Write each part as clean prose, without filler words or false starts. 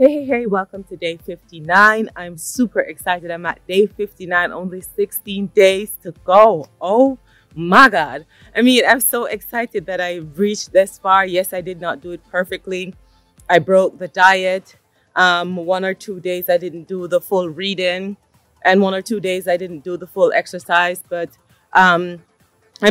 Hey, welcome to day 59. I'm super excited. I'm at day 59, only 16 days to go. Oh my God. I mean, I'm so excited that I reached this far. Yes, I did not do it perfectly. I broke the diet. 1 or 2 days I didn't do the full reading, and 1 or 2 days I didn't do the full exercise, but I'm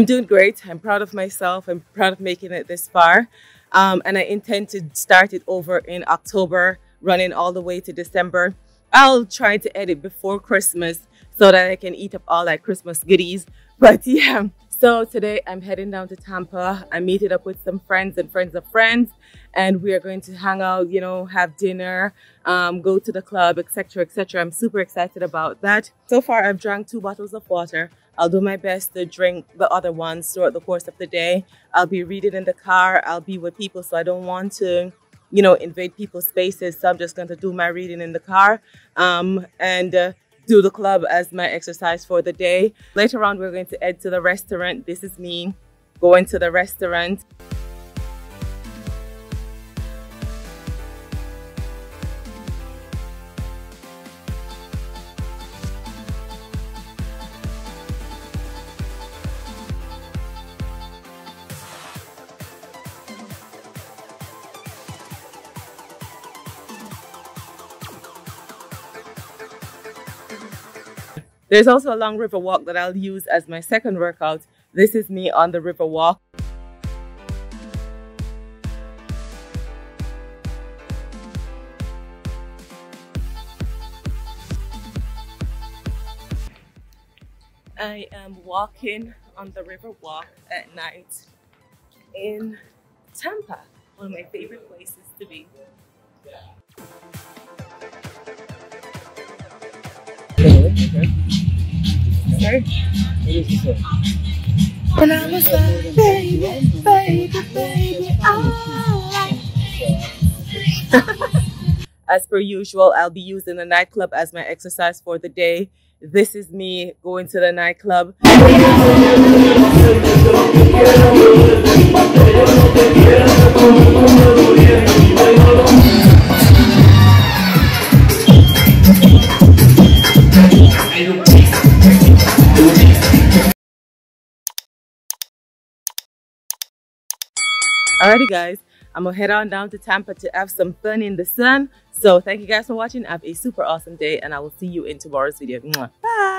doing great. I'm proud of myself. I'm proud of making it this far. And I intend to start it over in October, running all the way to December. I'll try to edit before Christmas so that I can eat up all that Christmas goodies. But yeah, so today I'm heading down to Tampa. I'm meeting up with some friends and friends of friends, and we are going to hang out, you know, have dinner, go to the club, etc., etc. I'm super excited about that. So far, I've drank 2 bottles of water. I'll do my best to drink the other ones throughout the course of the day. I'll be reading in the car. I'll be with people, so I don't want to, you know, invade people's spaces. So I'm just going to do my reading in the car and do the club as my exercise for the day. Later on, we're going to head to the restaurant. This is me going to the restaurant. There's also a long river walk that I'll use as my second workout. This is me on the river walk. I am walking on the river walk at night in Tampa, one of my favorite places to be. Okay. Sorry? What is this one? When I was like, baby, alright. As per usual, I'll be using the nightclub as my exercise for the day. This is me going to the nightclub. Alrighty guys, I'm gonna head on down to Tampa to have some fun in the sun. So thank you guys for watching. Have a super awesome day, and I will see you in tomorrow's video. Bye.